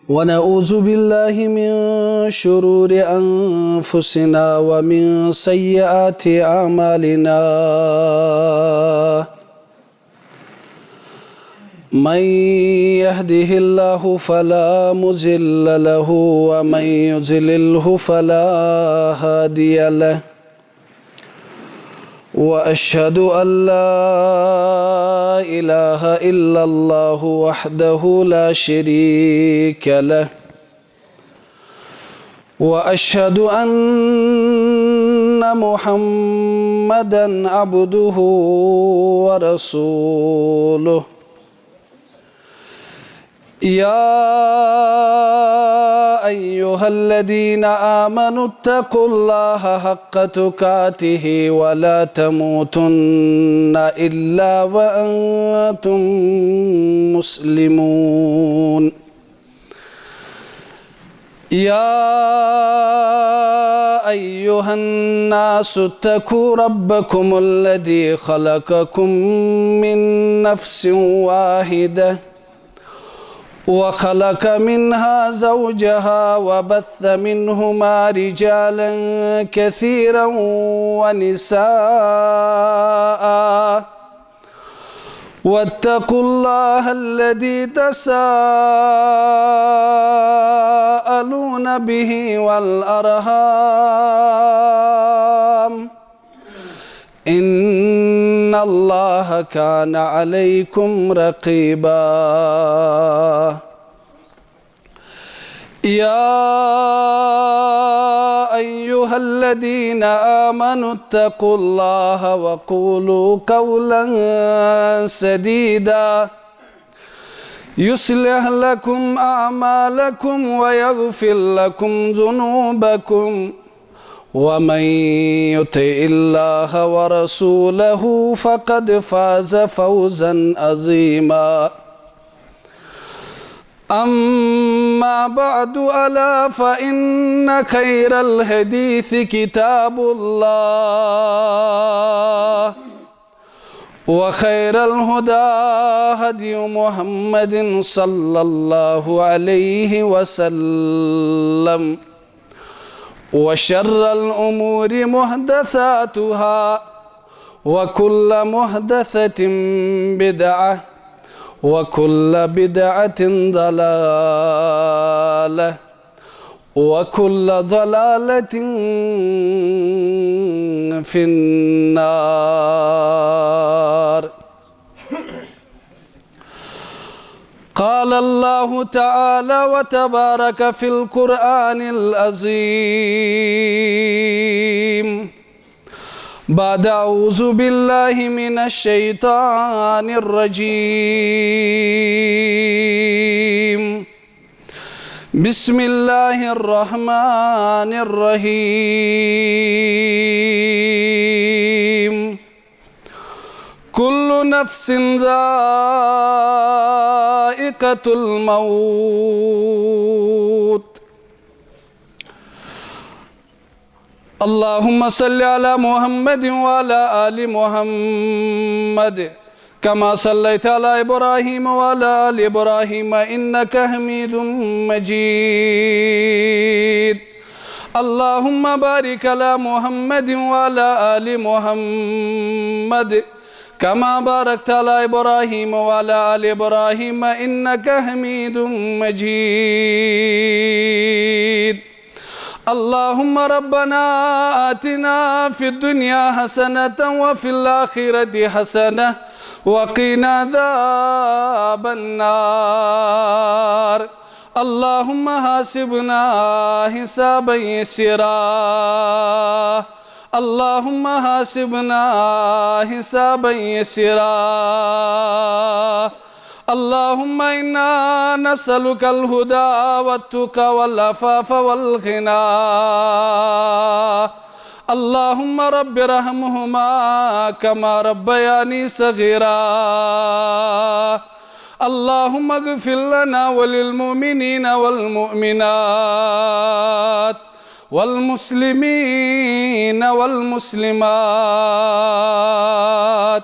ونعوذ بالله من شرور أنفسنا ومن سيئات أعمالنا من يهده الله فلا مضل له ومن يضلله فلا هادي له وأشهد أن لا إله إلا الله وحده لا شريك له وأشهد أن محمدا عبده ورسوله يا أيها الذين آمنوا اتقوا الله حق تقاته ولا تموتن إلا وأنتم مسلمون يا أيها الناس اتقوا ربكم الذي خلقكم من نفس واحدة وخلق منها زوجها وبث منهما رجالا كثيرا ونساء واتقوا الله الذي تساءلون به والأرحام إن الله كان عليكم رقيبا يا أيها الذين آمنوا اتقوا الله وقولوا قولا سديدا يصلح لكم أعمالكم ويغفر لكم ذنوبكم ومن يطع الله ورسوله فقد فاز فوزا عظيما أما بعد ألا فإن خير الحديث كتاب الله وخير الهدى هدي محمد صلى الله عليه وسلم وشر الأمور محدثاتها وكل محدثة بدعة وكل بدعة ضلالة وكل ضلالة في النار قال الله تعالى وتبارك في القرآن العظيم بعد أعوذ بالله من الشيطان الرجيم بسم الله الرحمن الرحيم كل نفس ذائقة الموت اللهم صل على محمد وعلى آل محمد كما صليت على إبراهيم وعلى آل إبراهيم إنك حميد مجيد اللهم بارك على محمد وعلى آل محمد كما باركت على إبراهيم وعلى آل إبراهيم إنك حميد مجيد اللهم ربنا آتنا في الدنيا حسنة وفي الآخرة حسنة وقنا عذاب النار اللهم حاسبنا حسابا يسيرا اللهم حاسبنا حسابا يسيرا اللهم إنا نسألك الهدى والتقى والعفاف والغنى اللهم رب ارحمهما كما ربياني صغيرا اللهم اغفر لنا وللمؤمنين والمؤمنات والمسلمين والمسلمات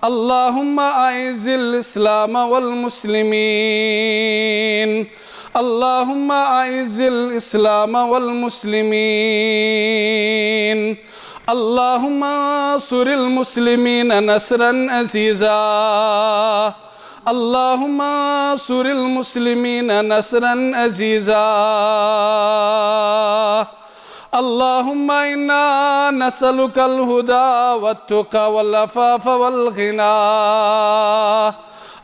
اللهم أعز الإسلام والمسلمين اللهم أعز الإسلام والمسلمين اللهم انصر المسلمين نصرا عزيزا اللهم انصر المسلمين نصرا عزيزا اللهم إنا نسألك الهدى والتقى والعفاف والغنى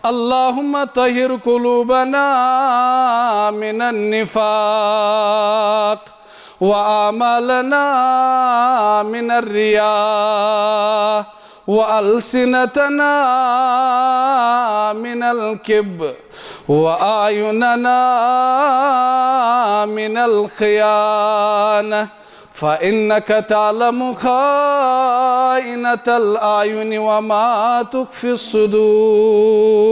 اللهم طهر قلوبنا من النفاق وأعمالنا من الرياء وألسنتنا من الكبر وأعيننا من الخيانة فإنك تعلم خائنة الأعين وما تخفي الصدور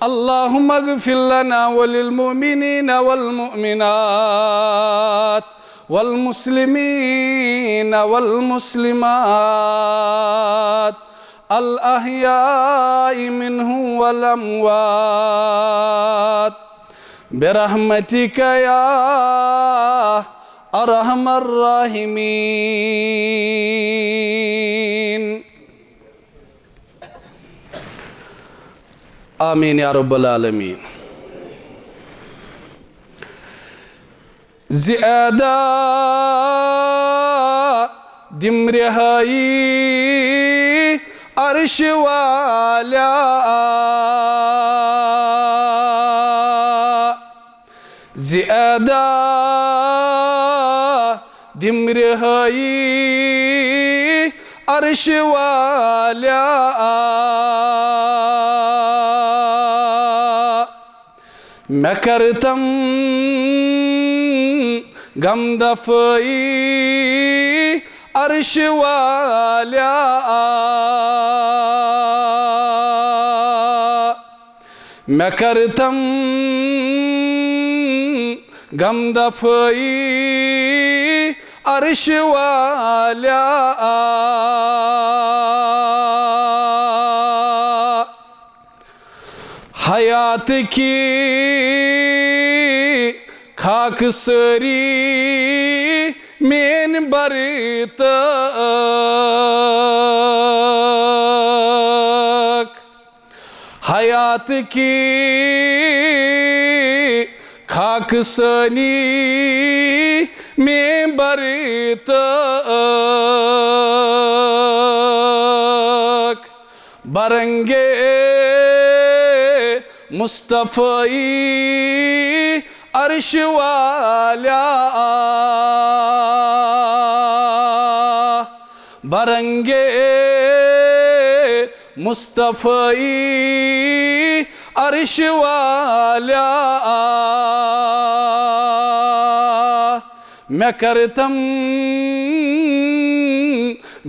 اللهم اغفر لنا وللمؤمنين والمؤمنات والمسلمين والمسلمات الأحياء منهم والأموات برحمتك يا أرحم الراحمين آمين يا رب العالمين زيادة دمرهاي عرش والا زيادة دمرهاي عرش والا مكرتم غم دفعي عرش والا مكرتم غم دفعي عرش والا حیات کی خاک سری مین برتک حیات کی خاک سری مین برتک برنگے مصطفی عرش والا برنگے مصطفی عرش والا میں کرتم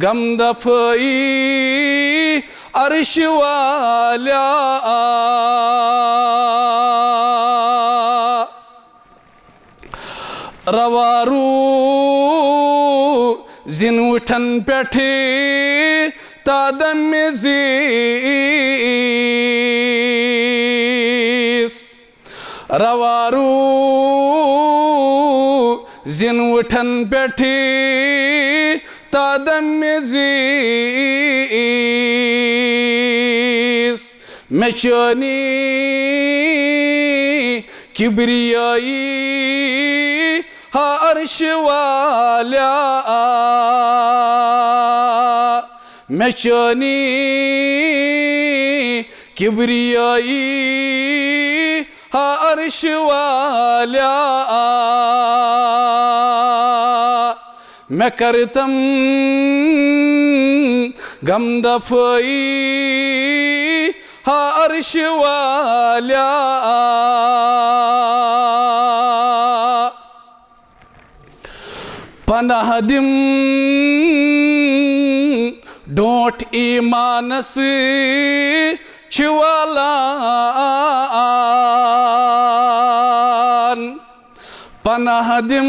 غم دفعی عرش والا روارو زنوٹن پیٹھے تادم زیس روارو زنوٹن پیٹھے تادم زیس میں چانی کبریائی عرش والا میں چانی کبریائی عرش والا میں کرتم غم دفعی عرش والا پناہ دم ڈونٹ ایمانس چوالان پناہ دم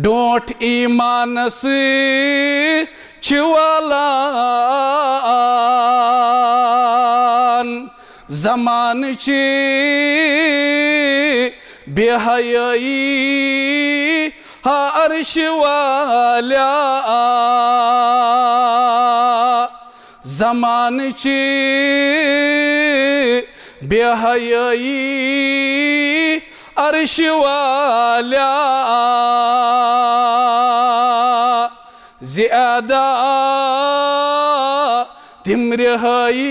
ڈونٹ ایمانس چوالان ज़मानची बेहयाई हा अर्श वाल्या ज़मानची बेहयाई अर्श वाल्या ज़्यादा तिमरहाई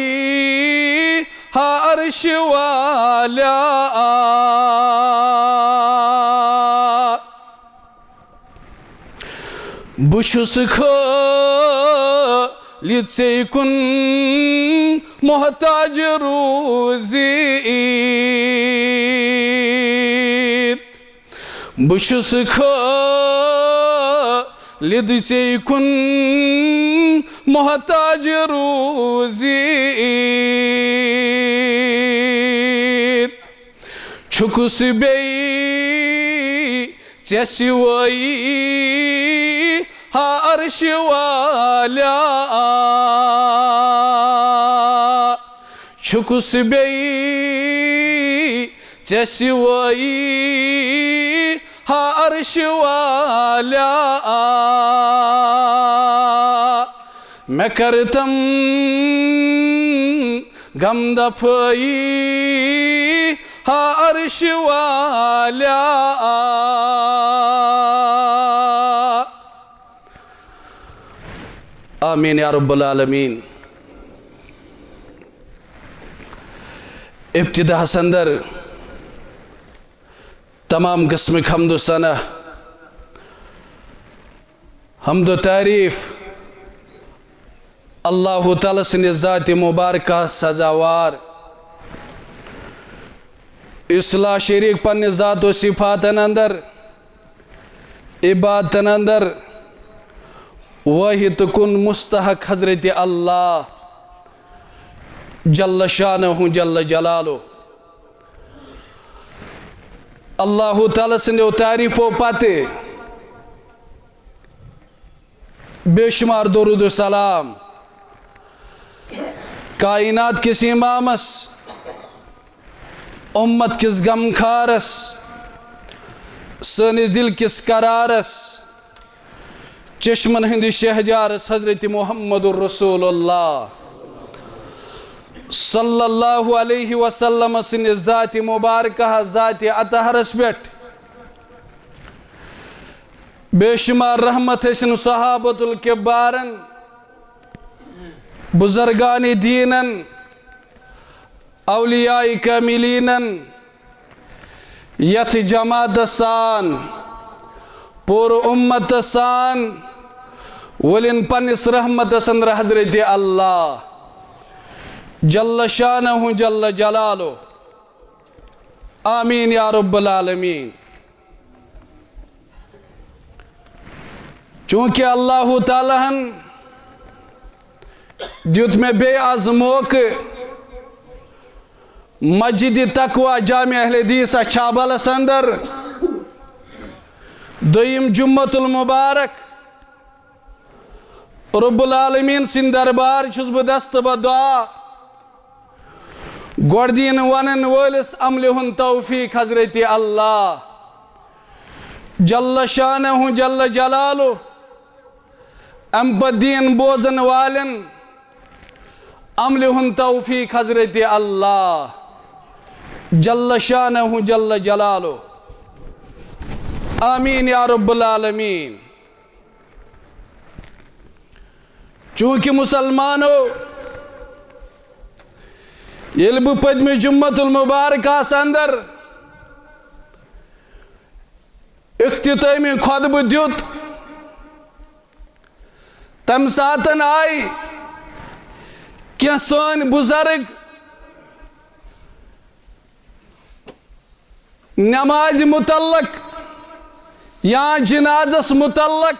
हा अर्श वाल्या बुशुस खालिद से कुन मोहताज रोज़ीत बुशुस खालिद से कुन मोहताज रोज़ीत छुकुस बेई चेसिवाई हा अर्श वाल्या छुकुस बेई चेसिवाई हा अर्श वाल्या मैं करतम गम दफाई हा अर्श वाल्या आमीन या रब्बुल आलमीन। इब्तिदा संदर तमाम किस्म हम्द सना हम्द तारीफ अल्लाह ताला सने ज़ात मुबारक सजावार इसला शरीक पन्ने ज़ात व सिफातन अंदर इबादतन अंदर वाहिद कुन मुस्तहक हज़रत अल्लाह जल्ल शानहु जल्ल जलालो अल्लाह ताला सने तारीफ़ो पाते बेशुमार दरूद सलाम कायनात किस इमामस उम्मत किस गमखारस सनिस दिल किस करारस चश्मन हिंद शहजारस हज़रत मुहम्मदुर रसूलुल्लाह सल्लल्लाहु अलैहि वसल्लम सने ज़ात मुबारक ज़ात अतहरस पेट बेशुमार रहमत हसन सहाबतुल किबारन बुज़ुर्गान दीनन औलियाए कामिलीनन यथ जमात सान पूर उम्मत सान वलिन पन्निस रहमत सन हज़रत अल्लाह जल्ल शानहु जल्ल जलालो आमीन या रब्बुल आलमीन। चूँकि अल्लाह ताला हन दित में बे आज मौके मस्जिद तकवा जामिया अहले हदीस छाबलस अंदर दोयम जुम्मतुल मुबारक रब्बुल आलमीन सिंध दरबार छुस बह दस्तबा दुआ गोदीन वनन वलिस अमल हुन तौफीक हज़रत अल्लाह जल्ल शानहु जल्ल जलालो अम्पदीन बोजन वालन अमल हुन तौफीक हज़रत अल्लाह जल्ल शानहु जल्ल जलालो आमीन या रब्बुल आलमीन। चूँकि मुसलमानो ये पदम जुम्मतुल मुबारक अंदर इख्तितामी खुतब दुत तम सातन आई क्या सन बुजुर्ग नमाज मुतल्लक या जनाजस मुतल्लक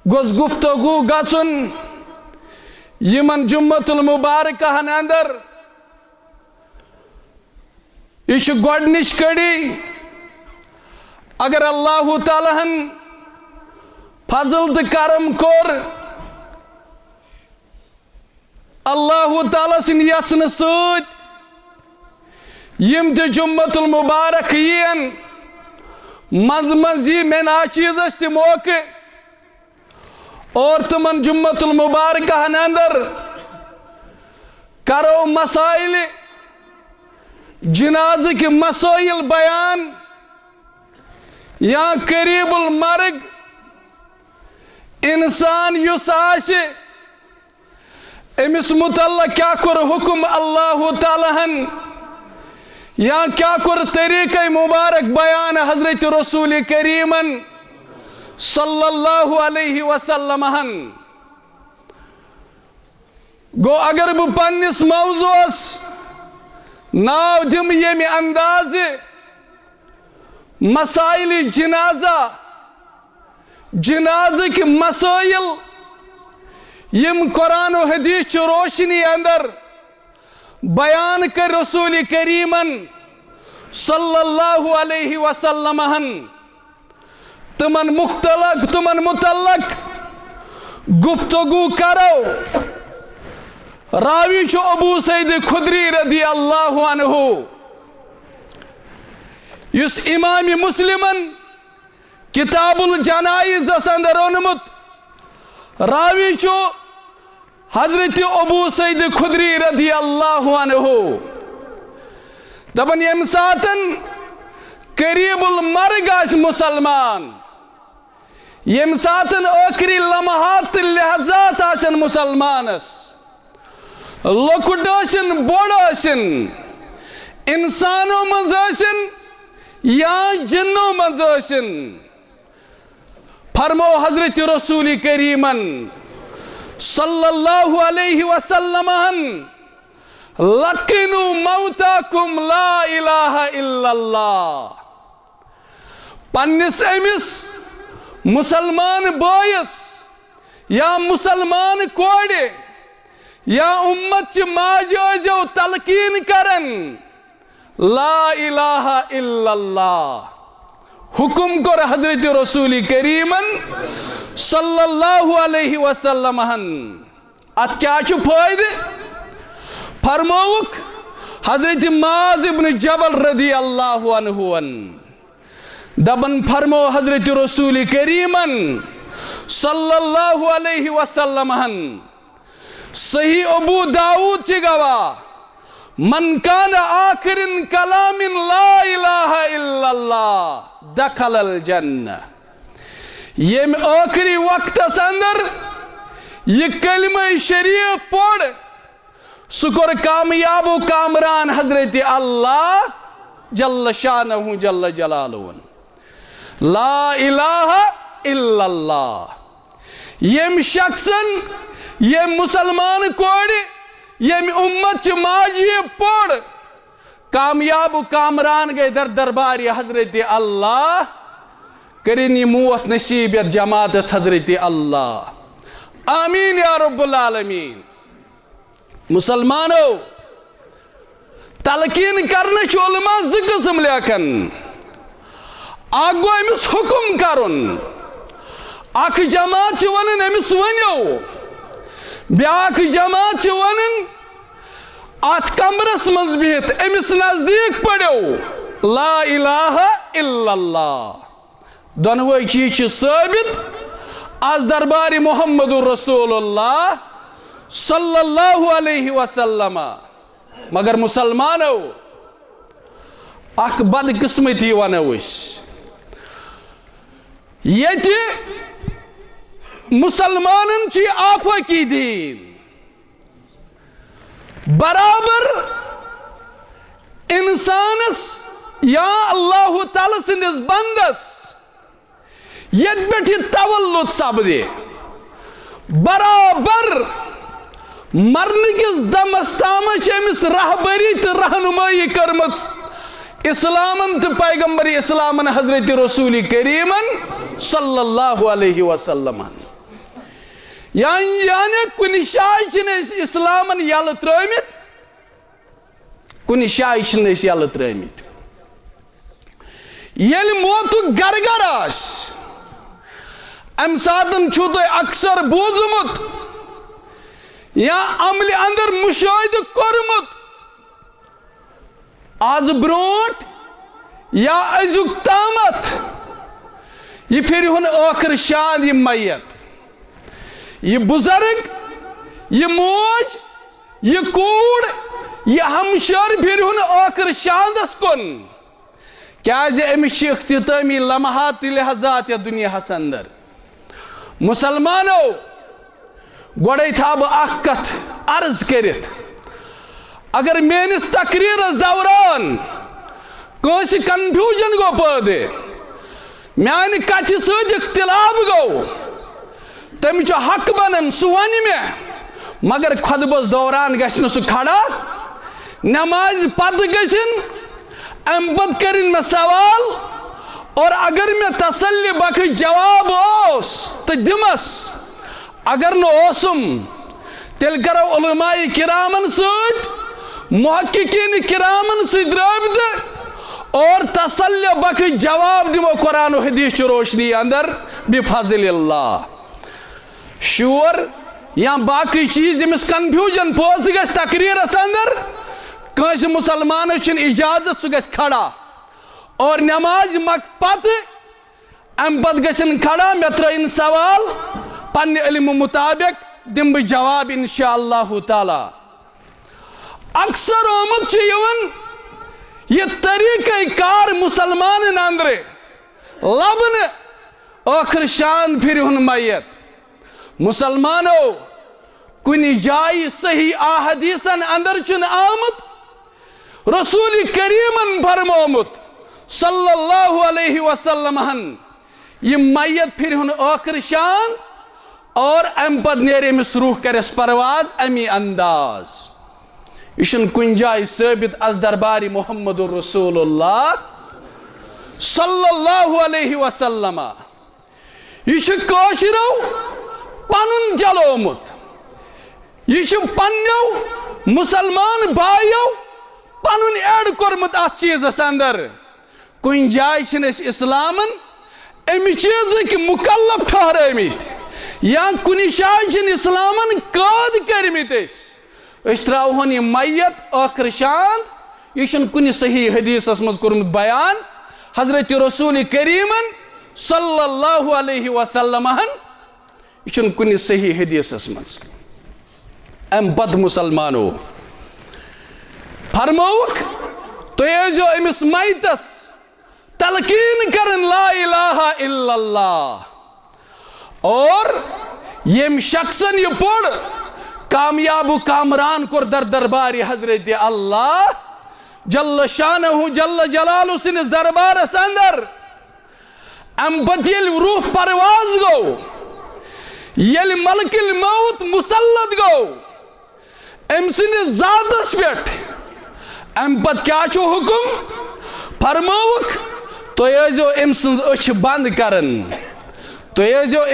गोस गुफ्तगू गसुन यमन जुम्मतुल मुबारक अंदर यह गोडनिच कड़ी अगर अल्लाह ताला हन फजल तो करम कोर अल्लाह ताला सिन यसन सत यम ते जुम्मतुल मुबारक यन मज मज ये मे नाचीज मौके और तमन जुम्मतुल मुबारक अंदर करो मसाइल जनाज के मसाइल बयान या करीबुल मर्ग इंसान युस आशे अमिस मुतल्लक क्या कर हुक्म अल्लाह ताला हन या क्या कर तरीक़े मुबारक बयान हजरत रसूल करीमन सल्लल्लाहु अलैहि वसल्लम हन गो अगर बह पन्निस मौजूस नाव दिम यमि अंदाज मसाइल जनाजा जनाज के मसाइल यम कुरान और हदीस रोशनी अंदर बयान कर रसूल करीमन सल्लल्लाहु अलैहि वसल्लम हन तमन मुतल्लक गुफ्तगू करो रावी चो अबू सईद खुदरी रदी अल्लाहु अन्हु युस इमाम मुस्लिमन किताबुल जनाइज अंदर ओनमुत रावी चो हजरत अबू सईद खुदरी रदी अल्लाहु अन्हु दबन यम सातन करीबुल मर्ग आस मुसलमान यम सातन आखिरी लम्हात लहजात आसन मुसलमानस लकुट आसन बोड़ आसन इंसानों मज आसन या जिन्नों मज आसन फरमो हजरत रसूल करीमन सल्लल्लाहु अलैहि वसल्लम लकिनु मौताकुम ला इलाहा इल्लल्लाह पन्निस अमिस मुसलमान बोयस या मुसलमान कोड़े या उम्मत च माजो तलकीन करन ला इलाहा इल्लल्लाह हुक्म कर हजरत रसूल करीमन सल्लल्लाहु अलैहि वसल्लम अत क्या फायदे फरमौक हजरत माज इब्न जबल रदी अल्लाहु अन्हु दबन फरमो हजरत रसूल करीमन सल्लल्लाहु अलैहि वसल्लम सही अबू दाऊद च गवा मन कान आखिरिन कलामिन ला इलाहा इल्लल्लाह दखलल जन्नह यम आखिरी वक्त अंदर ये कलिमा शरीफ पढ़ सुकर कामयाब कामरान हजरत अल्लाह जल्ल शानहु जल्ल जलालहु ला इलाहा इल्लल्लाह यम शख्सन ये मुसलमान कोड़ यम उम्मत माजी पढ़ कामयाब कामरान गए दर दरबार हजरत अल्लाह करिनी मुवत नसीब जमात हजरत अल्लाह आमीन या रब्बुल आलमीन मुसलमानों तलकीन करने उलमा ज किस्म लेखन गो अमिस हुक्म करुन अख जमात वन अमिस वनो ब्याक जमात वन अत कमरस मज बिहित अमिस नजदीक पढ़ो ला इलाहा इल्लल्लाह दोनों चीज साबित आज दरबार मोहम्मदुर रसूलुल्लाह सल्लल्लाहु अलैहि वसल्लम मगर मुसलमानों अख बदकिस्मती वनो ये मुसलमानन ची आफकी दीन बराबर इंसानस या अल्लाह ताला सिंदिस बंदस यत पे तवल्लुद सपदे बराबर मरने किस दमस ताम अमिस रहबरी तो रहनुमाई कर्म इस्लामन तो पैगंबर इस्लामन हजरत रसूल करीमन सल्लल्लाहु अलैहि वसल्लम यानी कुन शाय इस्लामन यल त्रमित कुन शाय यल त्रमित येल मोतु गरगर आस अम सातन छु तुह अक्सर बूझमुत या अमल अंदर मुशाहिद कोरमुत आज ब्रोट या अजुक तामत ये फिर आखिर शान ये मैयत ये बुजुर्ग ये मोज ये कूड़ ये हमशर फिर आखिर शानदस कुन क्या अमिश इख्तितामी लम्हात लिहाजात या दुनिया अंदर मुसलमानो गोड़े था बह कथ अर्ज करित अगर मेनिस तकरीरस दौरान कंस कन्फ्यूजन गो पैदे म्यान कथ सद इख्तिलाफ गो तम हक बनन सह वन मे मगर खुतबस दौरान गछ सह खड़ा नमाज पत गन अम पत कर मे सवाल और अगर मे तसल्ली बख जवाब तो दिमस अगर नोसम तेल करो उलमाए किरामन सत मुहक्किकीन किरामन सत राबित और तसल्ली बख जवाब दिमो कुरान और हदीस की रोशनी अंदर बिफज़लिल्लाह शोर या बाकी चीज यमिस कन्फ्यूजन पोज ग तकरीरस अंदर कंस मुसलमान इजाजत सह ग खड़ा और नमाज पत अम पत गन खड़ा मे त्रन सवाल पन्ने इल्म मुताबिक दिम बह जवाब इंशाअल्लाह ताला अक्सर आमुत ये तरीक़े कार मुसलमान अंदर लबन आखिर शान फिर मैयत मुसलमानो कुन जाय सही आहदीसन अंदर चुन आमुत रसूल करीमन फरमोमुत सल्लल्लाहु अलैहि वसल्लम ये मैयत फिर आखिर शान और अम पद नेरे अमिस रूह करस परवाज अमी अंदाज यह कुन जाय साबित अस दरबारी मोहम्मद रसूलुल्लाह सल्लल्लाहु अलैहि वसल्लम यह काशिरो पनुन जलोमुत यह पन्नो मुसलमान भाइयों पनुन एड कोरमुत अत चीजस अंदर कुन जाय इस्लामन अमि चीज मुकल्लफ ठहरमित या कुन जाय इस्लामन कैद करमित त्रावन यह मैयत आखिर शान यह कुन सही हदीसस मज कोरमुत बयान हजरत रसूल करीमन सल्लल्लाहु अलैहि वसल्लम यह कुन सही हदीसस मज अम पत मुसलमानो फरमौक तो अमिस मैतस तलकीन करन ला इलाहा इल्लल्लाह और यम शख्सन यह पढ़ कामयाब कामरान कोर दर दरबार हजरत अल्लाह जल्ल शानहु जल्ल जलालु सिनिस दरबारस अंदर अम पत रूह परवाज गो ये मलकिल मौत मुसल्लत गो अम सिनिस जातस पे अम पत क्या हुकुम फरमौक तो अम सच बंद करन तो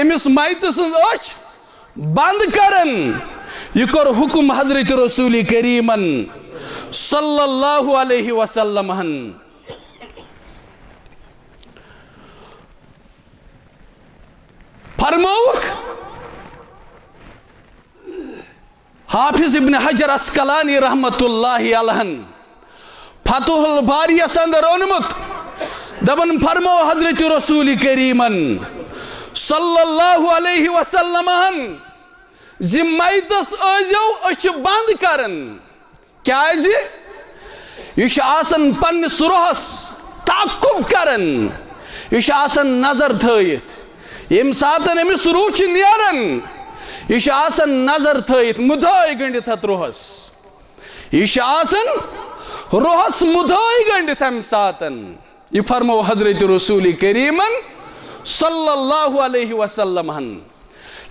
अमिस मैत सच बंद करन यह कोर हुकुम हजरत रसूल करीमन सल्लल्लाहु अलैहि वसल्लम फरमौक हाफिज इब्न हजर अस्कलानी रहमतुल्लाहि अलैहि फतहुल बारियस अंदर ओनमुत दबन फरमो हजरत रसूल करीमन सल्लल्लाहु अलैहि वसल्लम जिम्मैतस अज बंद करन क्या यह आसन पन्निस रोहस ताकुब करन यह आसन नजर थयित यम सातन अमिस रूह नेरन यह आसन नजर थयित मुदाय गंडित अत रोहस यह आसन रोहस मुदाय गंडित अम सातन यह फरमो हजरत रसूल करीमन सल्लल्लाहु अलैहि वसल्लम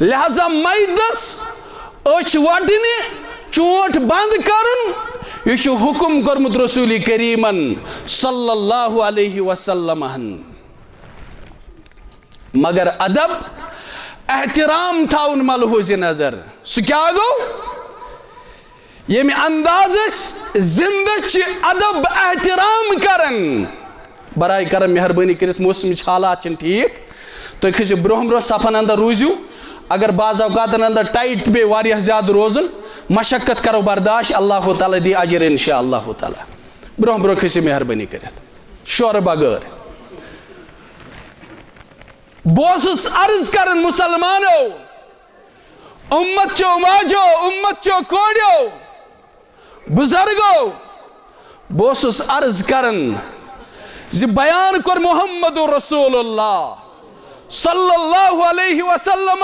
लिहाजा मैदस अच वटने चोट बंद करन यह हुकुम कर्मुत रसूल करीमन सल्लल्लाहु अलैहि वसल्लम मगर अदब एहतराम थाउन मलहूज नजर सह क्या गो यम अंदाज जिंदगी अदब एहतराम करन बराए करम मेहरबानी कर मौसम हालात ठीक तुम खसो ब्रोह ब्रोह सफन अंदर रूजू अगर बाज़ औक़ातन अंदर टाइट पे वारियाह ज़्यादा रोज़न मशक्क़त करो बर्दाश्त अल्लाह ताला दी अजर इंशाअल्लाह ताला ब्रोह ब्रोह खिसी मेहरबानी करित शोर बगैर बोसुस अर्ज करन मुसलमानो उम्मत चो माजो उम्मत चो कोड़ियो बुजुर्गो बोसुस अर्ज करन जी बयान कर मोहम्मद रसूलुल्लाह सल्लल्लाहु अलैहि वसल्लम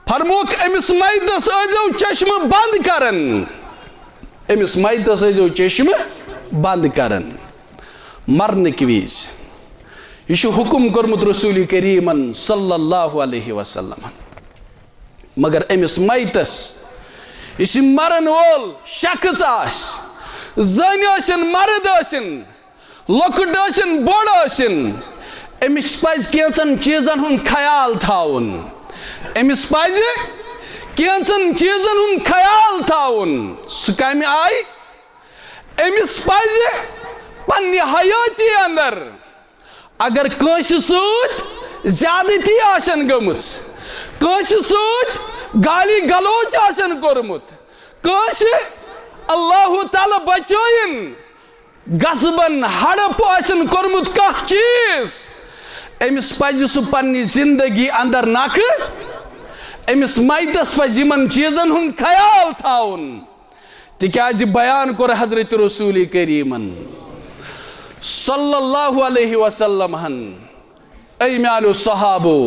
फरमोक अमिस मैदस अजो चश्म बंद करन अमिस मैदस अजो चश्म बंद करन मरने की वीज यह हुक्म कर्मुत रसूल करीमन सल्लल्लाहु अलैहि वसल्लम मगर अमिस मैतस इस मरन वोल शख्स आस जन आसिन मर्द आसिन लकुट आसिन बोड़ आसिन अमिस पज कैंचन चीजन हुन ख्याल थाउन अमिस पज कैंचन चीजन हुन ख्याल थाउन सह कम आय अमिस पज पन्ने हयाती अंदर अगर कंस सूत ज्यादती आसन गमुच कंस सूत गाली गलोच आसन कोरमुत कंस अल्लाह ताला बचोइन गसबन हड़प आसन कोरमुत कह चीज अमिस पज सह पन्नी जिंदगी अंदर नख अमिस मैतस पज यमन चीजन हुन ख्याल थाउन तिक्याज बयान कोर हजरत रसूल करीमन सल्लल्लाहु अलैहि वसल्लम ऐ म्यानो सहाबो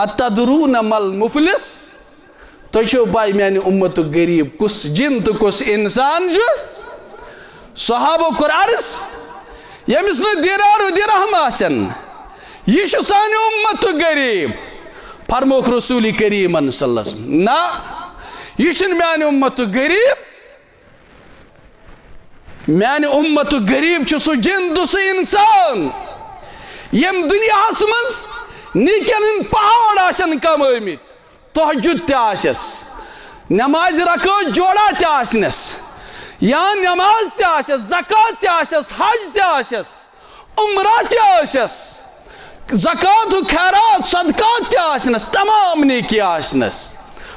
अतदरून मल मुफलिस तो पाई म्यान उम्मत गरीब कुस जिन तो कुस इंसान जो सहाबो कोर अर्ज यमिस न दिनार दिरहम आसन यह सानी उम्मत गरीब फरमोख रसूल करीमन सल्लल्लाहु अलैहि वसल्लम ना यह म्यान उम्मत गरीब म्यान उम्मत गरीब सह जिंद सह इंसान यम दुनिया मज निकन पहाड़ आसन कमत तहजुद तस नमाज रखो जोड़ा तस या नमाज तस ज़कात तस हज तस उम्रा तस ज़कात खैरात सदकात तस तमाम नेकी आसनस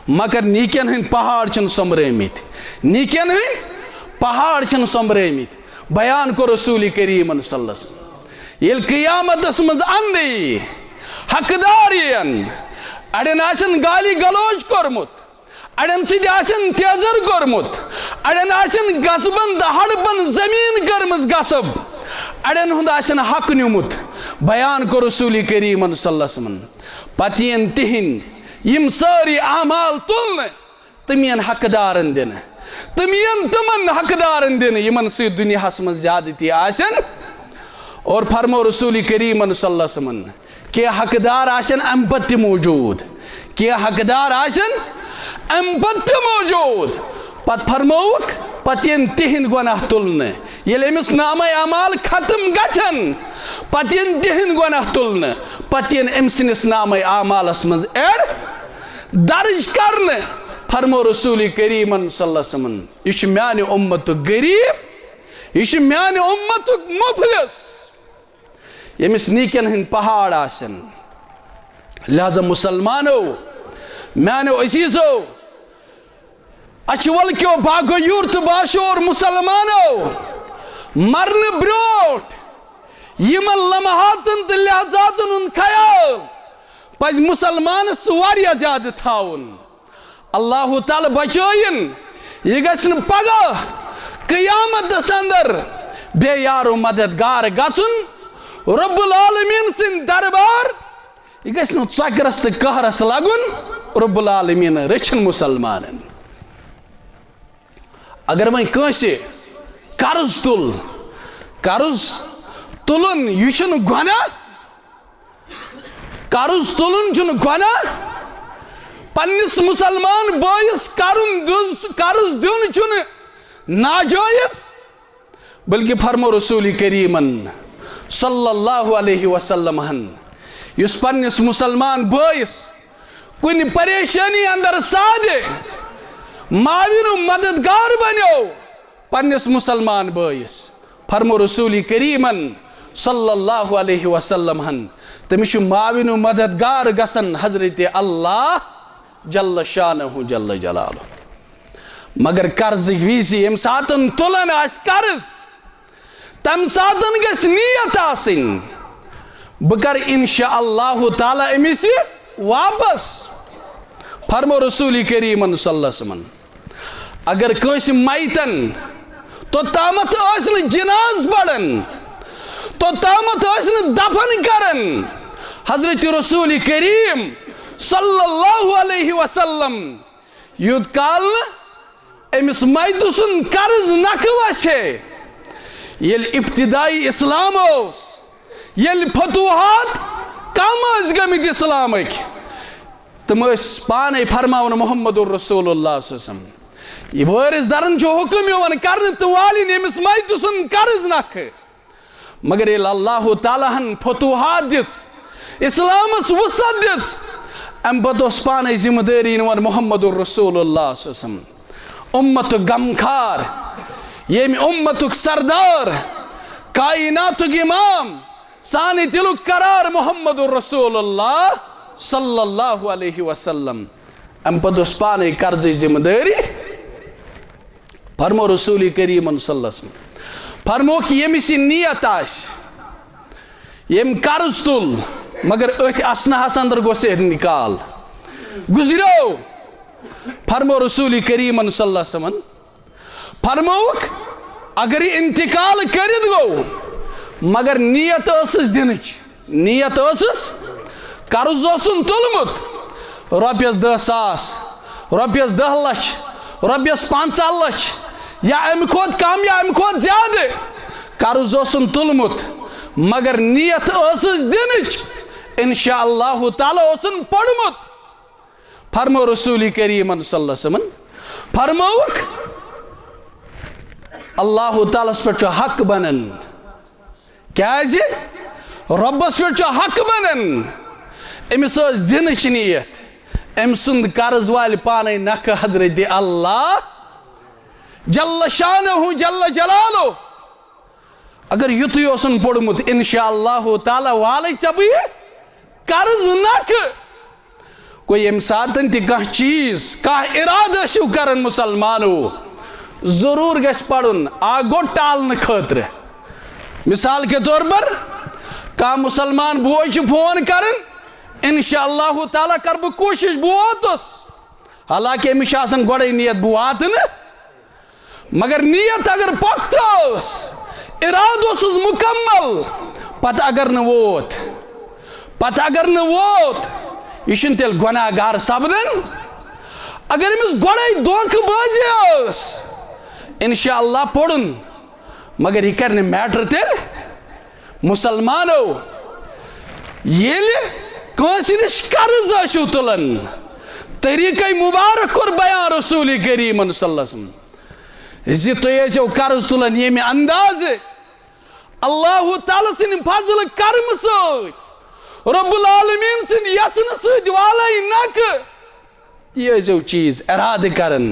मगर नीकन हंद पहाड़ सोमरमित नीकन हंद पहाड़ सोमरमित बयान को रसूल करीमन सल्लल्लाहु अलैहि वसल्लम येल क़ियामतस मज अंदे हकदार यन अड़न आसन गाली गलोच कोरमुत अड़न सिद आसन तेजर कोरमुत अड़न आसन गसबन हड़पन जमीन करमज गसब अड़न हुंद आसन हक नुमुत बयान को रसूल करीमन सल्लल्लाहु अलैहि वसल्लम पतियन तिहिंद यम सारी अमाल तुलन तमियन हकदारन दिन तमियन तमन हकदारन दिन यमन से दुनिया मज ज्यादती आसन और फरमो रसूल करीमन सल्लल्लाहु अलैहि वसल्लम के हकदार आसन अम पत्ति मौजूद के हकदार आसन अम पत्ति मौजूद पत फरमोक पतियन तिहिंद गुनाह तुलन येले अमिस नामे अमाल खत्म गछन पतियन तिहिंद गुनाह तुलन पतियन अमसिनिस नामे अमालस मज एड दर्ज करने फरमो रसूल करीमन सल्लल्लाहु अलैहि वसल्लम यह म्यान उम्मत गरीब यह म्यान उम्मत मुफलिस यमिस नीकन हंद पहाड़ आसन लिहाजा मुसलमानो म्यानो अजीजो अचवल क्यों बागो यूर तो बाशोर मुसलमानो मरने ब्रोट यमन लम्हातन तो लिहाजातन उन ख्याल पज मुसलमान वारिया ज्यादा थाउन अल्लाह ताला बचोइन यह गसन पगह क़यामतस अंदर बे यारो मददगार गसन रब्बुल आलमीन सिंद दरबार यह गसन चकरस तो कहरस लगुन रब्बुल आलमीन रचन मुसलमानन अगर वह कंसे कर्ज तुलन यह गुनाह कर्ज तुलन गुनाह पन्निस मुसलमान बॉयस कर्ज दुन नाजायज बल्कि फरमो रसूल करीमन सल्लल्लाहु अलैहि वसल्लम युस पन्निस मुसलमान बॉयस कुन परेशानी अंदर सादे माविन मददगार बनो पन्निस मुसलमान बॉयस फरमो रसूल करीमन सल्लल्लाहु अलैहि वसल्लम हन तमिश माविन मददगार गसन हजरत अल्लाह जल्ल शानहु जल्ल जलालहु। मगर कर्ज विजि यम सातन तुलन आस कर्ज तम सातन गस नियत आसिन बह कर इंशाअल्लाह ताला अमिस वापस। फरमो रसूल करीम सल्लल्लाहु अलैहि वसल्लम अगर कंस मैतन तो तामत जिनाज पड़न तो तामत दफन करन। हजरत रसूल करीम सल्लल्लाहु अलैहि वसल्लम युद्ध काल अमिस मैत सुन कर्ज नख वसे येल इब्तिदाई इस्लाम येल फतुहात कम गमित इस्लामिक तम पाने फरमान मोहम्मद रसूलुल्लाह वारिस दरन हुक्म यवन कर तो वालिन अमिस मैत सुन कर्ज नख। मगर ये अल्लाह ताला हन फतुहात दिस इस्लामस वसत दिस अम पत पाने जिम्मेदारी निवान मोहम्मद रसूलुल्लाह उम्मत गमखार येम उम्मतुक सरदार कायनातुक इमाम सानी दिलुक करार मोहम्मद रसूलुल्लाह सल्लल्लाहु अलैहि वसल्लम अम पत पाने कर्ज जिम्मेदारी फरमो रसूल करीम सल्लल्लाहु अलैहि वसल्लम फरमो कि यमिस नियत आस यम कर्ज तुल मगर अथ असनहस अंदर गोस निकाल गुजरो। फरमो रसूल करीम सल्लल्लाहु अलैहि वसल्लम फरमोक अगर इंतकाल करित गो मगर नियत दिन नियत कर्ज तुलमुत रॉपियस 10,000 रॉपियस 10 लाख रॉपियस 5 लाख या अम खोत कम या अम खोत ज्यादा कर्ज तुलमुत मगर नियत दिन इंशाअल्लाह ताला पढ़मुत। फरमो रसूल करीम सल्लल्लाहु अलैहि वसल्लम फरमोक अल्लाह तालस पे हक बनन क्या रब्बस पे हक बनन अमिस दिन नीयत अम सुंद कर्ज वाल पाने नख हजरत अल्लाह जल्ल शानहु जल्ल जलालहु अगर युत पढ़मुत इंशाअल्लाह ताला वाल चब कर्ज नख कोई यम सातन कह चीज कह इरादा कर मुसलमानो जरूर गस पढ़ुन आ गो टालने खतर। मिसाल के तौर पर का मुसलमान बोय फोन करन इंशाअल्लाह ताला कर बह कोशिश बह वातस हालांकि अमिस गोड़े नियत बह वात मगर नियत अगर पख्तस इराद मुकम्मल पत अगर न वोत यह तेल गुनाहगार सपदन। अगर अमिस गोड़े धोखबाजी इंशाअल्लाह पढ़ुन मगर यह कर मैटर तेल मुसलमानो येल कंस निश कर्ज तुलन तरीक़ मुबारक कोर बयान रसूल करीम सल्लल्लाहु अलैहि वसल्लम तुम कर्ज तुलन ये अंदाज अल्लाह ताला सिन फजल कर्म सत रब्बुल आलमीन सिन यसन सत वालाई नक ये चीज इराद करन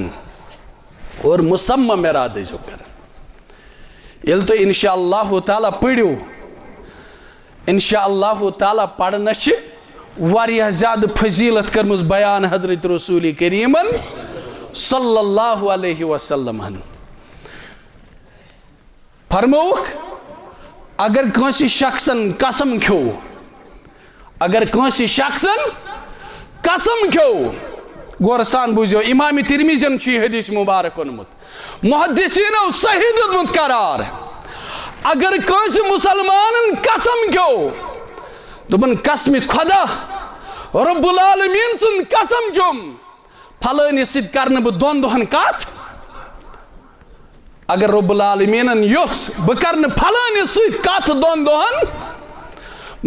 और मुसम्मम इराद करन ये तो इंशाअल्लाह ताला पढ़ो इंशाअल्लाह ताला पढ़ना वारिया ज्यादा फजीलत करमुस बयान हजरत रसूल करीम सल्लल्लाहु अलैहि वसल्लम फरमौक अगर कंसी शख्सन कसम खो अगर कंसी शख्सन कसम खो गौर सान बुझो इमाम तिरमिज़न हदीस मुबारक ओनमुत मुहद्दिसीनो सही दितमुत करार अगर कंस मुसलमान कसम खो दोपन कसम खुदा रब्बुल आलमीन सुन कसम चुम फलानी सित करन बह दोन दोहन कथ अगर रब्बुल आलमीन योस बह करन फलानी सित कथ दोन दोहन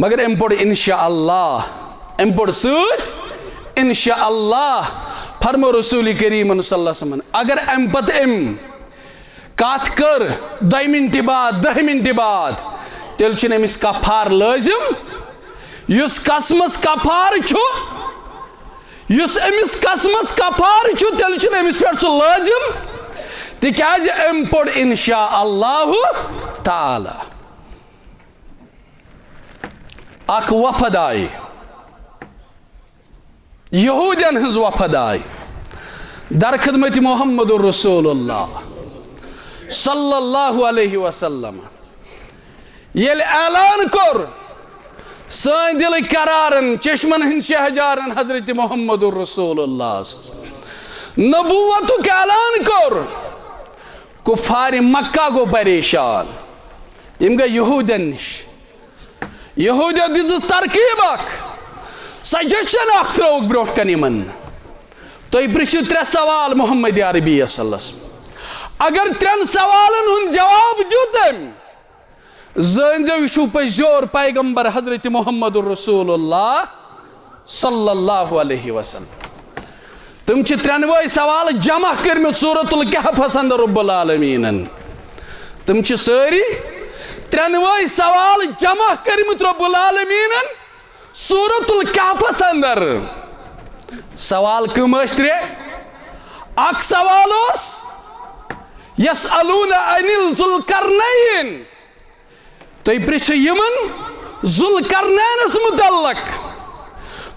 मगर अम पढ़ इंशाअल्लाह अम पढ़ सित इंशाअल्लाह फरमो रसूल करीम सल्लल्लाहु अलैहि वसल्लम अगर अम पत अम कथ कर 2 मिनट बाद 10 मिनट बाद तेल अमिस कफार लाजिम युस कसमस कफार युस अमिस कसमस कफार तेल अमिस पे सह लाजिम तिकाज अम पढ़ इंशाअल्लाह ताला अख वफद आई यहूदियन हज वफद आई दर खिदमत मोहम्मद रसूलुल्लाह सल्लल्लाहु अलैहि वसल्लम येल ऐलान कोर सन दिल करारन चश्मन हिंद शहजारन हजरत मोहम्मद रसूलुल्लाह नबुव्वतुक ऐलान कोर कुफार मक्का गो परेशान इम गए यहूदियन निश यहूदियों दिस तरकीब सजेशन त्रोक ब्रोह कन इन तुम पृछो 3 सवाल मोहम्मद अरबी अगर 3 सवालन हुन जवाब दो तम जन यह पजोर पैगंबर हजरत मोहम्मद रसूलुल्लाह सल्लल्लाहु अलैहि वसल्लम तुम 3 सवाल जमा कर सूरतुल कहफ अंदर रब्बुल आलमीन तुम सारी 3 सवाल जमा कर रब्बुल आलमीन सूरतुल कहफ अंदर सवाल कम 3 अक सवाल यसअलूना अनिल ज़ुल्करनैन तुम पृछो यमन ज़ुल्करनैनस मुतल्लक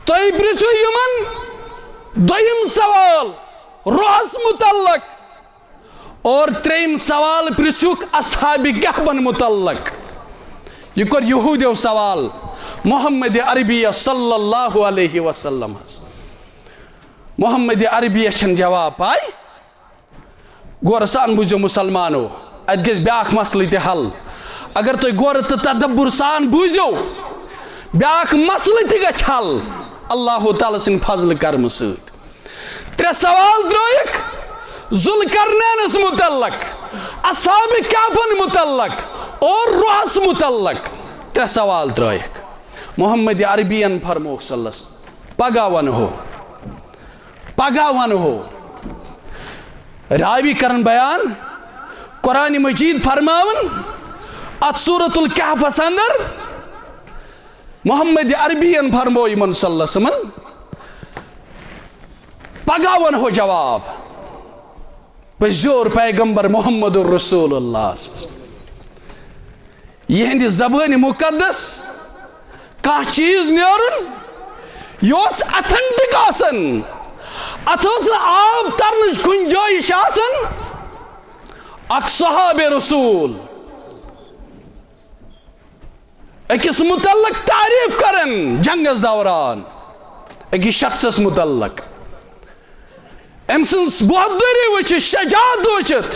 तुम पृछो यमन दोयम सवाल रोहस मुतल्लक और 3 सवाल पृछुक अस्हाबे कहबन मुतल्लक यह कर यहूदियों सवाल मोहम्मद अरबी सल्लल्लाहु अलैहि वसल्लम मोहम्मद अरबी जवाब पाई गौर सान बुझो मुसलमानो अत गस ब्याख मसल ते हल अगर तुम गौर तो तदब्बुर सान बुझो ब्याख मसल ते गछ हल अल्लाह ताला सिन फजल करम सत 3 सवाल द्रोयक ज़ुल्करनैनस मुतल्लक अस्हाबे कहफन मुतल्लक और रोहस मुतल्लक 3 सवाल द्रोयक मोहम्मद अरबियन फरमोक सल्लस पगावन हो रावी करन बयान कुरान मजीद फरमावन अत सूरतुल कहफ अंदर मोहम्मद अरबियन फरमो इमन सल्लसमन पगावन हो जवाब बजोर पैगंबर मोहम्मद रसूलुल्लाह यहंद ज़बान मुकद्दस का चीज नेरुन योस अथेंटिक आसन अत आब तरन गुंजाइश आसन अक सहाबे रसूल अकिस मुतल्लक तारीफ करन जंगस दौरान अकिस शख्सस मुतल्लक अम सन्स बहादुरी वचित शजात वचित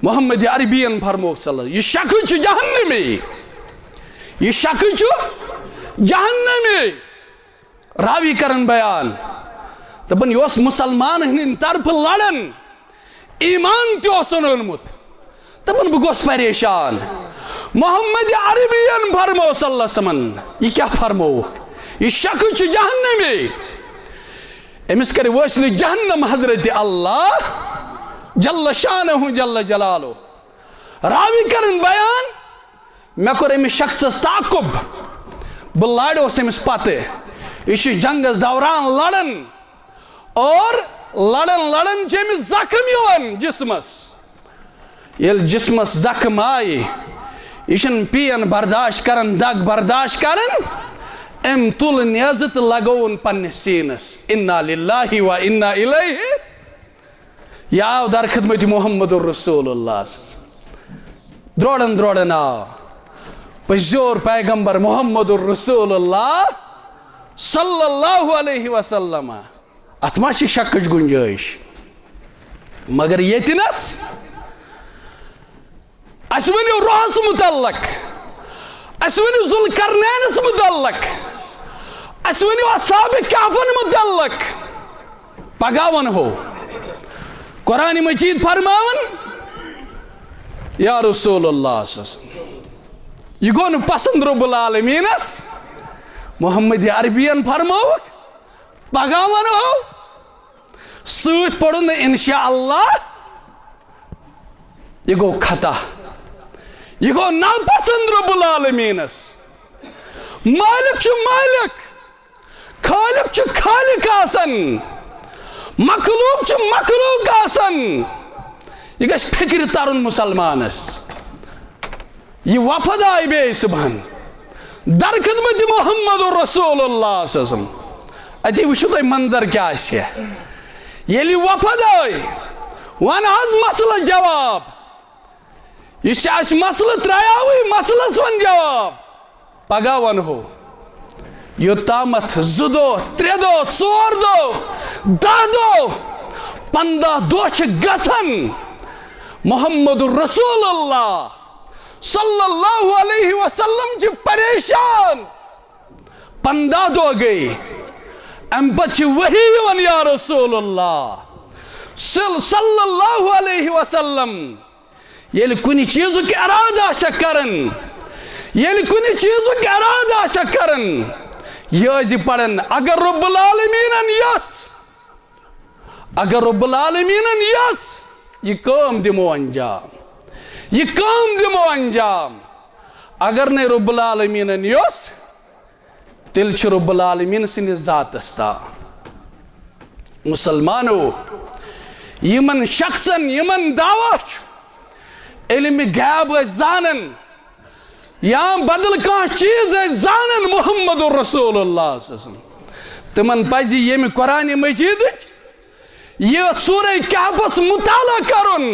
मोहम्मद अरबियन फरमोक सल्लल्लाहु यह शख्स जहन्नमी यह शख्स जहन्नमी रावी करन बयान दपन यह मुसलमान हन तरफ लड़न ईमान तोनमुत दपन बह गोस परेशान मोहम्मद अरबियन फरमो सल्लल्लाहु यह क्या फरमो यह शख्स जहन्नमी अमिस कर वसल जहन्नम हजरत अल्लाह जल्ल शानहु जल्ल जलालो रावी करन बयान मे कोर अमिस शख्सस ताकुब बह लाड़ोस अमिस पत यह जंगस दौरान लड़न और लड़न अमिस जख्म यवन जिस्मस येल जिस्मस जख्म आय यह पियन बर्दाश्त करन दग बर्दाश्त करन अम तुल नेजत लगोन पन्निस सीनस इन्ना लिल्लाहि व इन्ना इलैहि याव दर खिदमत मोहम्मद रसूलुल्लाह द्रोड़न आव पजोर पैगंबर मोहम्मद रसूलुल्लाह सल्लल्लाहु अलैहि वसल्लम अत मा शक्कच गुंजाइश मगर यतिनस अस वनो रोहस मुतल्लक अस वनो ज़ुल्करनैनस मुतल्लक अस वनो अस्हाबे कहफन मुतल्लक पगावन हो कुरान मजीद फरमावन या रसूलुल्लाह यह गो न पसंद रब्बुल आलमीनस मोहम्मद अरबियन फरमावक पगावन हो सूत पड़न इंशाअल्लाह यह गो खता यह गो नापसंद रब्बुल आलमीनस मालिक छु मालिक खालिक छु खालिक आसन मखलूक छु मखलूक आसन यह गश फिक्र तरन मुसलमानस यह वफद आय बे सुबहन दर खिदमत मोहम्मद रसूलुल्लाह अति वुचु तुम मंजर क्या ये वफद आई वन आज मसला जवाब यह मसल त्रायाव मसलस वन जवाब पगह वन हो योतामथ 2 दो 3 दो 4 दो 10 दो 15 दो गथन मोहम्मद रसूलुल्लाह सल्लल्लाहु अलैहि वसल्लम च परेशान 15 दो गई अम पे वही वन या रसूलुल्लाह सल्लल्लाहु अलैहि वसल्लम ये कुन चीज़ इरादा करन ये कुन चीज़ इरादा करन यह पढ़न अगर रब्बुल आलमीन यस अगर रब्बुल आलमीन यस यह काम दिमो अंजाम यह काम दिमो अंजाम अगर ने रब्बुल आलमीन यस तिल छ रब्बुल आलमीन सिंदिस जातस ता मुसलमानो यमन शख्सन यमन दावा इल्म गैब जानन या बदल कह चीज जानन मोहम्मद रसूलुल्लाह तिमन पज ये कुरान मजीद यह सूरह कहफस मुताला करन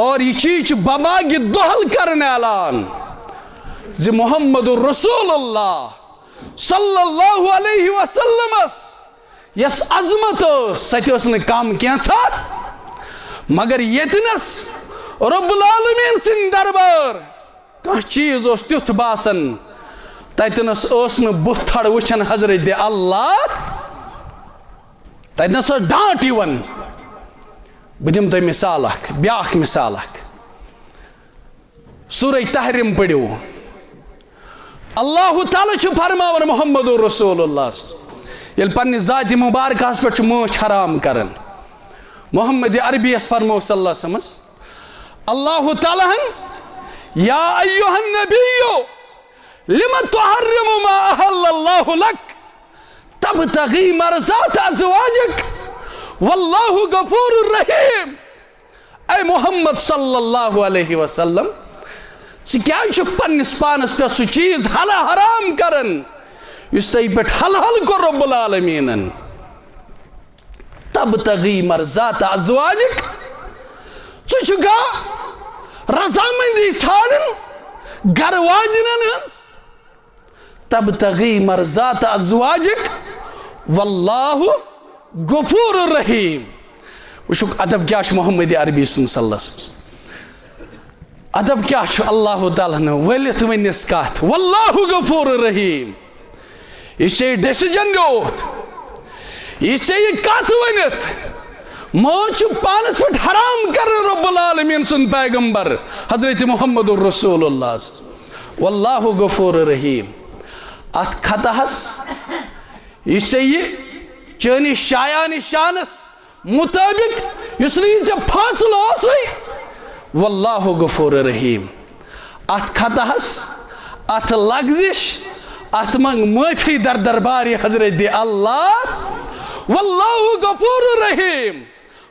और यह चीज बबाग दोहल करन ऐलान ज मोहम्मद रसूलुल्लाह सल्लल्लाहु अलैहि वसल्लम यस अजमत सत न कम कैसा मगर यतनस रब्बुल आलमीन सिंद दरबार कह चीज तुथ बासन ततनस बुथड़ वुचन हजरत अल्लाह ततनस डांट यवन बह दिम तुम मिसाल ब्या मिसाल सूरह तहरीम पढ़ो अल्लाह ताला फरमावन मोहम्मद रसूलुल्लाह ये पन्ने जात मुबारक पे माछ हराम कर मोहम्मद अरबी फरमो सल्लल्लाहु अलैहि वसल्लम अल्लाह ताला या अय्युहन नबिय्यु लिमा तुहर्रिमु मा अहल्लल्लाहु लक तबतगी मरज़ात अज़वाजिक वल्लाहु गफूरुर रहीम ऐ मोहम्मद सल्लल्लाहु अलैहि वसल्लम क्या पन्निस पानस पे सह चीज हला हराम करन इस तई पे हल को रब्बुल आलमीन तबतगी मरज़ात अज़वाजिक गा रजामंदी छाड़न घर वाजनन तबतगी मरज़ात अज़वाजिक वल्लाहु गफूरुर रहीम वुचु अदब क्या मोहम्मद अरबी सल्लल्लाहु अलैहि वसल्लम अदब क्या अल्लाह ताला ने वलित वनिस कथ वल्लाहु गफूरुर रहीम ये डिसीजन दोत ये कथ वनित मौज पानस पे हराम कर रब्बुल आलमीन सुन पैगंबर हजरत मोहम्मद रसूलुल्लाह वल्लाहु गफूरुर रहीम अत खतहस ये चनी शायान शानस मुताबिक इसलिए फासल वल्लाहु गफूरुर रहीम अत खतहस अत लग्जिश अत मंग माफी दर दरबार हजरत अल्लाह वल्लाहु गफूरुर रहीम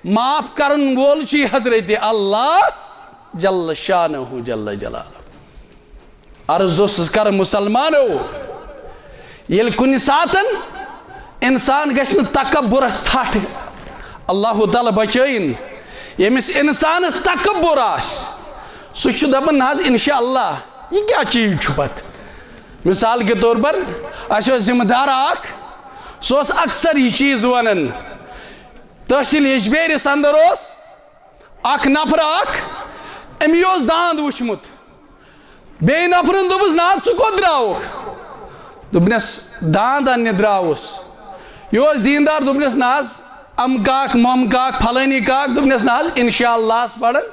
माफ करन वोल छी हजरत अल्लाह जल्ल शानहु जल्ल जलालहु अर्ज़ कर मुसलमानो ये कुन सातन इंसान गश्न तकब्बुरस छठ अल्लाह ताला बचैन यमिस इंसानस तकब्बुर आस सह दपन हाज इंशाअल्लाह ये क्या चीज छु पत मिसाल के तौर पर अस जिम्मेदार सह अक्सर यह चीज वनन तहसील यजबेरिस अंदर नफर अमी दांद वुचमुत बे नफरन दोपस ना छु कोत द्रावक दोपनस दांद अन्य द्रावस यह दीनदार दोपनस ना अम काक मम काक फलानी काक दोपनस ना इंशाअल्लाह पढ़न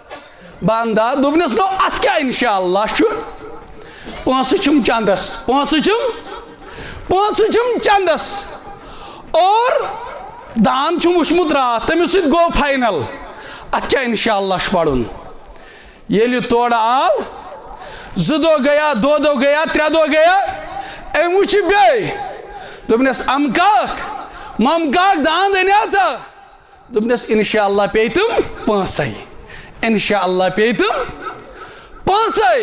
बंदा दोपनस नो अत क्या इंशाअल्लाह छु पोंस छुम चंदस पोंस छुम चंदस और दान छु वुचमुत रात तमिस गो फाइनल अत क्या इंशाअल्लाह पढ़ुन ये तोड़ आव 2 दो गया 2 दो गया 3 दो गया अम वुच बे दोपनस अम काक मम काक दान अनिया था दोपनस इंशाअल्लाह पे तुम पांसै इंशाअल्लाह पे तुम पांसै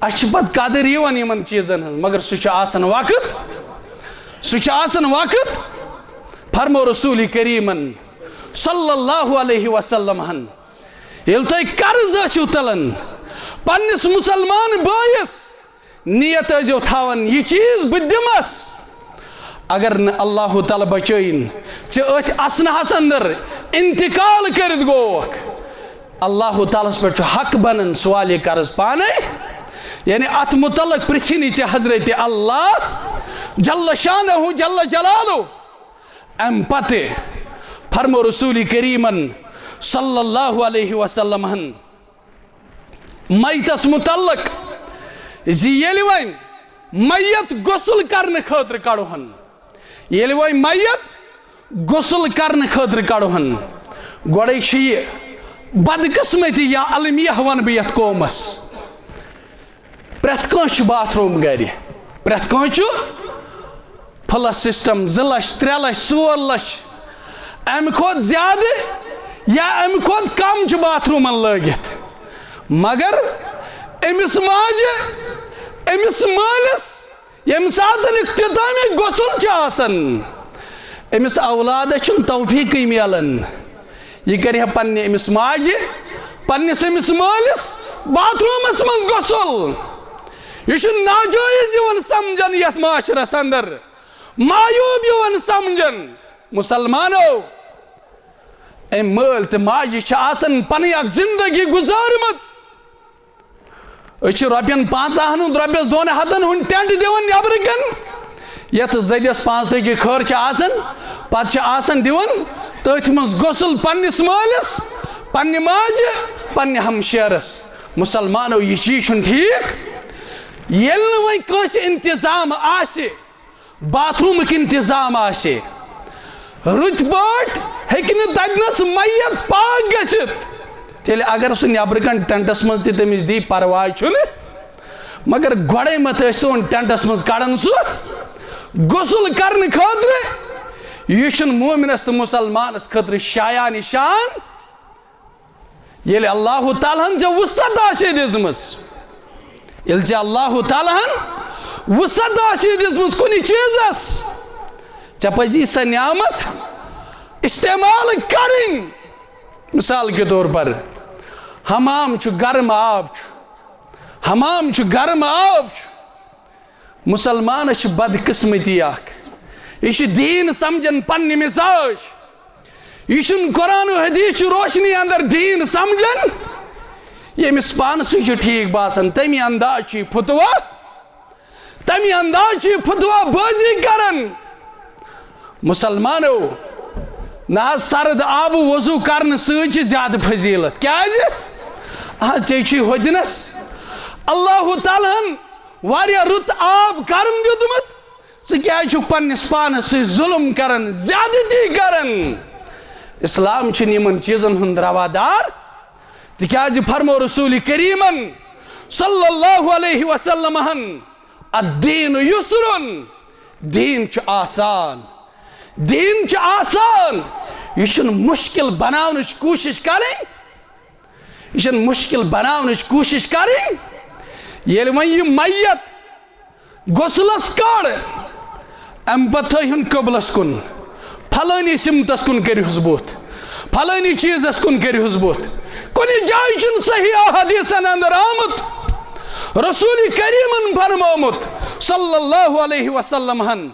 अच्छ पत कदर यिवान यमन चीजन हन मगर सह आसान वक्त फरमो रसूल करीमन सल्लल्लाहु अलैहि वसल्लम हन येल तुम कर्ज आसियो तुलान पन्निस मुसलमान बायस नियत आजो थावन यह चीज बह दिमस अगर न अल्लाह ताला बचैन चे अथ असनहस अंदर इंतकाल कर गोक अल्लाह तालस पे हक बनन सवाल कर्ज पाने यानी अत मुतलक पृछिनी चे हजरत अल्लाह जल्ल शानहु जल्ल जलालहु अम पते फरमो रसूल करीमन सल्लल्लाहु अलैहि वसल्लम हन मैतस मुतलक जी येल वन मैयत गुस्ल करने खतर कड़ोहन येल वन मैयत गुस्ल करने खतर कड़ोहन गोड़े बदकिस्मती या अलमिया वन बह यथ कौमस प्रत बाथरूम गर प्रत फ्लश सिस्टम 2 लाख 3 लाख 4 लाख अम खोत ज्यादा या अम खोत कम बाथरूम लगित मगर अमिस माजे अमिस मालिस यम सात इख्तितामी गुस्ल अमिस औलाद तौफीक मिलन यह कर पन्ने अमिस माजे पन्निस अमिस मालिस बाथरूमस मज गुस्ल यह नाजायज यवन समझन यथ माशरस अंदर मायूब यवन समझन मुसलमानो मल तो माज पन जिंदगी गुजारमच रॉपियन 5 हन रॉपियस 2 हतन हूं टेंट दिवन नबर कन यथ जदियस 45 खर पत दिवन तथ मज गुस्ल पन्निस मालिस पन्ने माजे पन्ने हमशेरस मुसलमानो यह चीज ठीक येल वह कंस इंतजाम आसे बाथरूम इंतजाम आसे रुत पाट हेकि तगनस मैयत पाक गसित तेल अगर सह नबर कन टेंटस मज तमिस दी परवाह मगर गोड़े मत सोन टेंटस मज कड़न सह गुस्ल करने खतर यह मोमिनस तो मुसलमानस खतर शाया निशान ये अल्लाह तालाहन जे वुसत आसे दिजमस ये अल्लाह तालाहन वुसत आसे दिजमस कुन चीजस चे पजी सह नियामत इस्तेमाल करें मिसाल के तौर पर हमाम गर्म आब मुसलमान बदकिस्मती यह दीन समझन पन्ने मिजाज यह कुरान हदीस रोशनी अंदर दीन समझन यमिस पानस ठीक बासन तमी अंदाज फतवा बाजी करन मुसलमानो ना सर्द आब वजू करने ज्यादा फजीलत क्या चे होदिनस अल्लाह तालाहन वारिया रुत आब गर्म दितमुत क्या पन्निस पानस जुल्म करन ज्यादती करन इस्लाम यमन चीजन हुंद रवादार तिक्याज फरमो रसूल करीमन सल्लल्लाहु अलैहि वसल्लम हन अद्दीन युस्रुन दीन आसान यह मुश्किल बनाने कोशिश करें ये वह मैयत गुस्लस कड़ अम पन कबलस कुन फलानी सिमतस कुन करुस बुत फलानी चीजस कुन करुस बुत कुन जाय सही हदीसन अंदर आमुत रसूल करीमन फरमोमुत सल्लल्लाहु अलैहि वसल्लम हन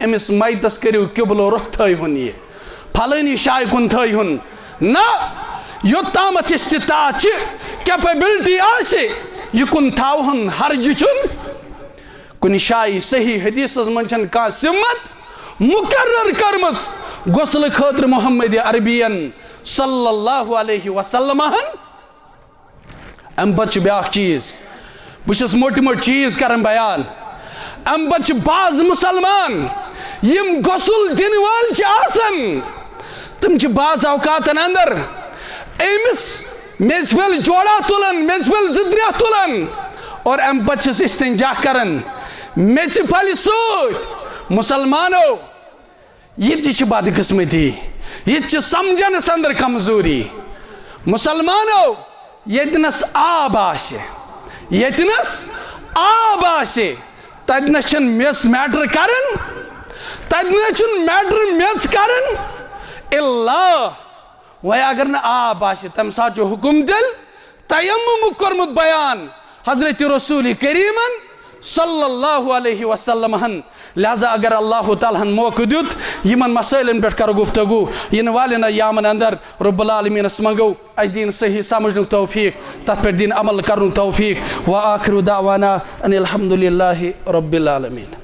अमिस मैतस करू किबलो रुख थन ये फलानी शाय कुन थन ना योत्तामत इस्तिताअत कैपेबिलिटी आसे यह कुन थावन हर्ज कुन शाय सही हदीस मन कह सिमत मुकर्रर करमच गुस्ल खतर मोहम्मद अरबियन सल्लल्लाहु अलैहि वसल्लम हन अम पत ब्या चीज बस मोट मोट चीज कर बयान अम पत बाज मुसलमान यम गुस्ल दिन वाल तम बाज औकातन अंदर अमिस मेज फल जोड़ा तुलन मेज फल 2-3 तुलन और अम पत इस्तिंजा करन मेज फल सूत मुसलमानो यह बदकिस्मती यह समझनस अंदर कमजोरी मुसलमानो यतनस आब आसे यतनस आब आसे तदन मेस मैटर करन तदन मैटर मेस करन इल्ला वह अगर न आब आसे तम साथ हुकुम दिल तयम्मुम कर्मुत बयान हजरत रसूल करीमन सल्लल्लाहु अलैहि वसल्लम हन। लिहाजा अगर अल्लाह ताला हन मौका दुत यमन मसैलन पे करो गुफ्तगू इन वालन यामन अंदर रब्बुल आलमीन मंगो अस दीन सही समझन तौफीक तथ पे दिन अमल कर तौफीक व आखिरु दावाना अनिल हम्दुलिल्लाहि रब्बिल आलमीन।